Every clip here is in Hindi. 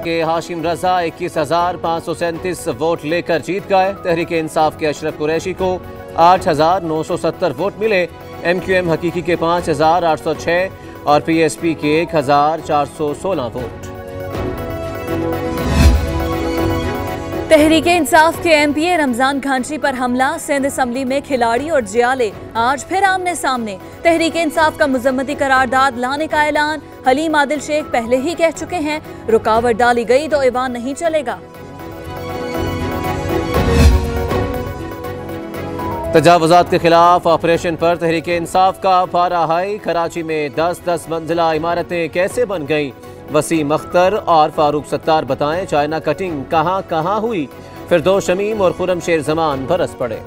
के हाशिम रजा 21,537 वोट लेकर जीत गए। तहरीक इंसाफ के अशरफ कुरैशी को 8,970 वोट मिले। MQM हकीकी के 5,806 और PSP के 1,416 वोट। तहरीक इंसाफ के MPA रमजान घांची पर हमला। सिंध असम्बली में खिलाड़ी और जियाले आज फिर आमने सामने। तहरीक इंसाफ का मुजम्मती करारदाद लाने का ऐलान। हलीम आदिल शेख पहले ही कह चुके हैं, रुकावट डाली गई तो ऐवान नहीं चलेगा। तजावुजात के खिलाफ ऑपरेशन पर तहरीक इंसाफ का पारा हाई। कराची में 10-10 मंजिला इमारतें कैसे बन गईं? वसीम अख्तर और फारूक सत्तार बताएं, चाइना कटिंग कहां कहां हुई? फिरदौस शमीम और खुरम शेर जमान बरस पड़े।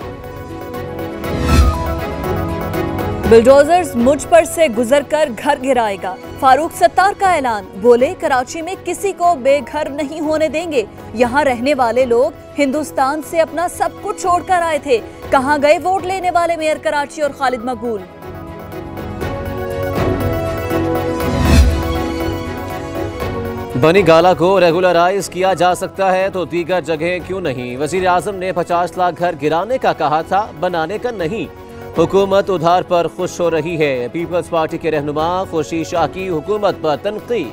बुलडोजर्स मुझ पर से गुजर कर घर गिराएगा। फारूक सत्तार का ऐलान। बोले, कराची में किसी को बेघर नहीं होने देंगे। यहाँ रहने वाले लोग हिंदुस्तान से अपना सब कुछ छोड़कर आए थे। कहाँ गए वोट लेने वाले मेयर कराची और खालिद मकबूल? बनी गाला को रेगुलराइज किया जा सकता है तो दीगर जगह क्यों नहीं? वजीर आजम ने 50 लाख घर गिराने का कहा था, बनाने का नहीं। हुकूमत उधार पर खुश हो रही है। पीपल्स पार्टी के रहनुमा खुर्शीद शाह की हुकूमत पर तनकीद।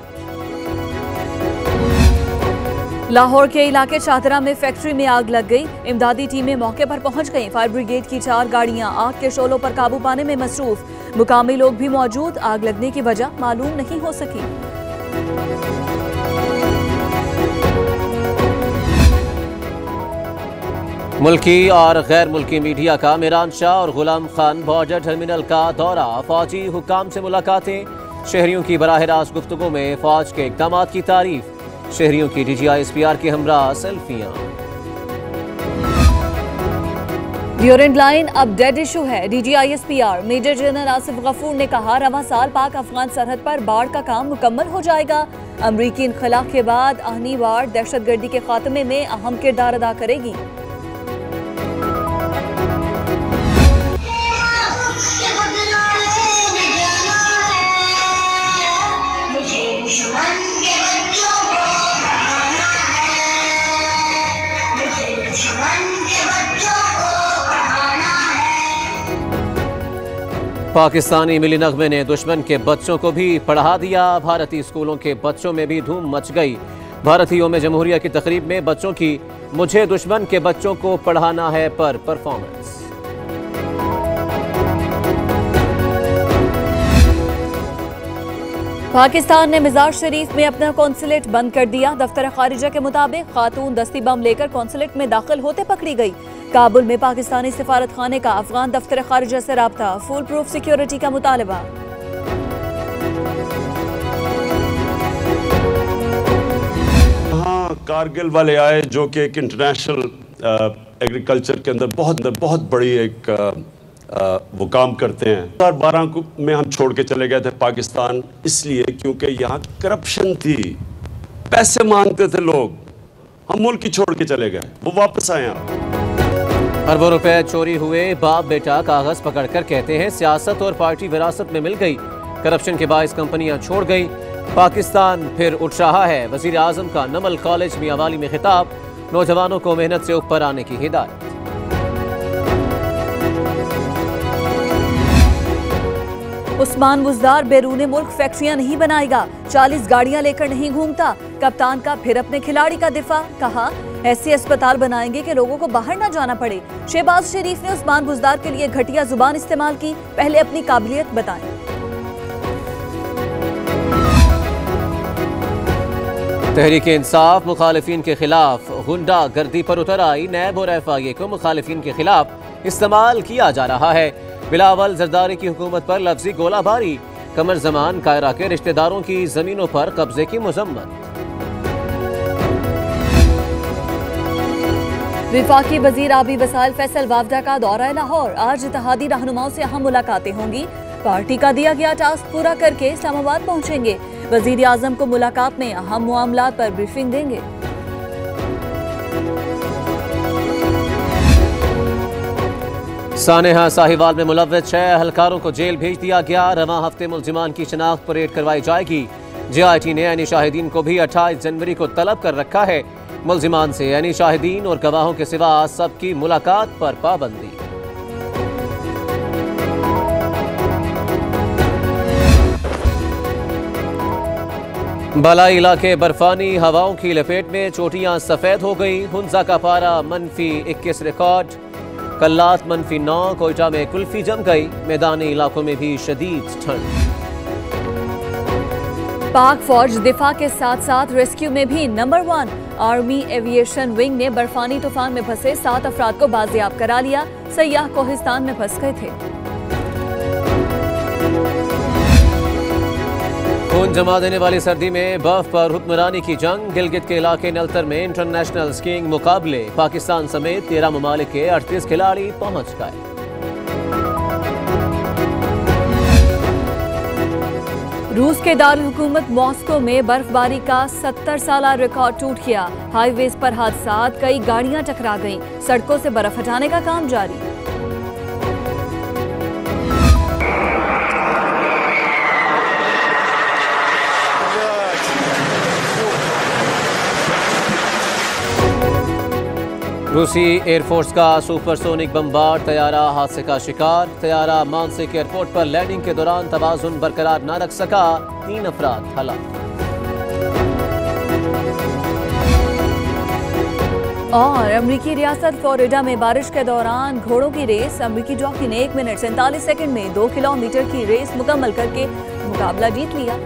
लाहौर के इलाके चादरा में फैक्ट्री में आग लग गई। इमदादी टीमें मौके पर पहुंच गईं। फायर ब्रिगेड की 4 गाड़ियां आग के शोलों पर काबू पाने में मसरूफ। मुकामी लोग भी मौजूद। आग लगने की वजह मालूम नहीं हो सकी। मुल्की और गैर मुल्की मीडिया का मिरान शाह और गुलाम खान बॉर्डर टर्मिनल का दौरा। फौजी हुकाम से मुलाकातें। शहरियों की बराह रास्त गुफ्तगू में फौज के इक़दाम की तारीफ। शहरियों की DGI-SPR के हमरा सेल्फियां। ड्यूरेंट लाइन अब डेड इशू है। DGI-SPR major general Asif Ghafoor ने कहा, रवां साल पाक अफगान सरहद पर बाढ़ का काम मुकम्मल हो जाएगा। अमरीकी इनखला के बाद आहनी बाढ़ दहशतगर्दी के खात्मे में अहम किरदार अदा करेगी। पाकिस्तानी मिली नगमे ने दुश्मन के बच्चों को भी पढ़ा दिया। भारतीय स्कूलों के बच्चों में भी धूम मच गई। भारतीय यौम जमहूरिया की तकरीब में बच्चों की मुझे दुश्मन के बच्चों को पढ़ाना है पर परफॉर्मेंस। पाकिस्तान ने मिज़ार शरीफ में अपना कौंसलेट बंद कर दिया। दफ्तर खारिजा के मुताबिक खातून दस्ती बम लेकर कौंसलेट में दाखिल होते पकड़ी गई। काबुल में पाकिस्तानी सिफारत खाने का अफगान दफ्तर खारिजा से राब्ता। फुल प्रूफ सिक्योरिटी का मुतालबा। हाँ, कारगिल वाले आए जो कि एक इंटरनेशनल एग्रीकल्चर के अंदर बहुत बड़ी एक वो काम करते हैं। 2012 में हम छोड़ के चले गए थे पाकिस्तान, इसलिए क्योंकि यहाँ करप्शन थी, पैसे मांगते थे लोग। हम मुल्क ही छोड़ के चले गए, वो वापस आए। अरबों रुपए चोरी हुए। बाप बेटा कागज पकड़कर कहते हैं सियासत और पार्टी विरासत में मिल गई। करप्शन के बाइस कंपनियां छोड़ गई। पाकिस्तान फिर उठ रहा है। वजीर आजम का नमल कॉलेज मियांवाली में खिताब। नौजवानों को मेहनत से ऊपर आने की हिदायत। उस्मान बुज़दार बैरून मुल्क फैक्ट्रियां नहीं बनाएगा। 40 गाड़ियां लेकर नहीं घूमता। कप्तान का फिर अपने खिलाड़ी का दिफा। कहा, ऐसे अस्पताल बनाएंगे कि लोगों को बाहर ना जाना पड़े। शहबाज शरीफ ने उस्मान बुज़दार के लिए घटिया जुबान इस्तेमाल की। पहले अपनी काबिलियत बताएं। तहरीक इंसाफ मुखालिफिन के खिलाफ गुंडा गर्दी पर उतर आई। नैब और FIA को मुखालिफिन के खिलाफ इस्तेमाल किया जा रहा है। बिलावल जरदारी की हुकूमत पर लफ्जी गोलाबारी। कमर जमान कायरा के रिश्तेदारों की जमीनों पर कब्जे की मजम्मत। विफाकी वजीर आबी वसाइल फैसल वावदा का दौरा लाहौर। आज इत्तेहादी रहनुमाओं से अहम मुलाकातें होंगी। पार्टी का दिया गया टास्क पूरा करके इस्लामाबाद पहुंचेंगे। वजीर आजम को मुलाकात में अहम मामलात पर ब्रीफिंग देंगे। सानेहा साहिवाल में मुलव्वस 6 अहलकारों को जेल भेज दिया गया। रवां हफ्ते मुल्जिमान की शनाख्त परेड करवाई जाएगी। JIT ने ऐनी शाहिदीन को भी 28 जनवरी को तलब कर रखा है। मुल्जिमान से ऐनी शाहिदीन और गवाहों के सिवा सबकी मुलाकात पर पाबंदी। बालाई इलाके बर्फानी हवाओं की लपेट में, चोटियां सफेद हो गई। हुंजा का पारा -21 रिकॉर्ड। कल्लात -9, कोयटा में कुल्फी जम गई। मैदानी इलाकों में भी शदीद ठंड। पाक फौज दिफा के साथ साथ रेस्क्यू में भी नंबर 1। आर्मी एविएशन विंग ने बर्फानी तूफान में फंसे 7 अफराद को बाजियाब करा लिया। सयाह कोहिस्तान में फंस गए थे। खून जमा देने वाली सर्दी में बर्फ पर हुक्मरानी की जंग। गिलगित के इलाके नलतर में इंटरनेशनल स्कीइंग मुकाबले। पाकिस्तान समेत 13 ममालिक के 38 खिलाड़ी पहुंच गए। रूस के दारुल हुकूमत मॉस्को में बर्फबारी का 70 साला रिकॉर्ड टूट गया। हाईवेज पर हादसात, कई गाड़ियां टकरा गईं। सड़कों से बर्फ हटाने का काम जारी। रूसी एयरफोर्स का सुपरसोनिक बमबार तैयारा हादसे का शिकार। तैयारा मानसिक एयरपोर्ट पर लैंडिंग के दौरान तवाजुन बरकरार न रख सका। 3 अफराद हलाक। और अमरीकी रियासत फ्लोरिडा में बारिश के दौरान घोड़ों की रेस। अमरीकी जॉकी ने 1 मिनट 47 सेकंड में 2 किलोमीटर की रेस मुकम्मल करके मुकाबला जीत लिया।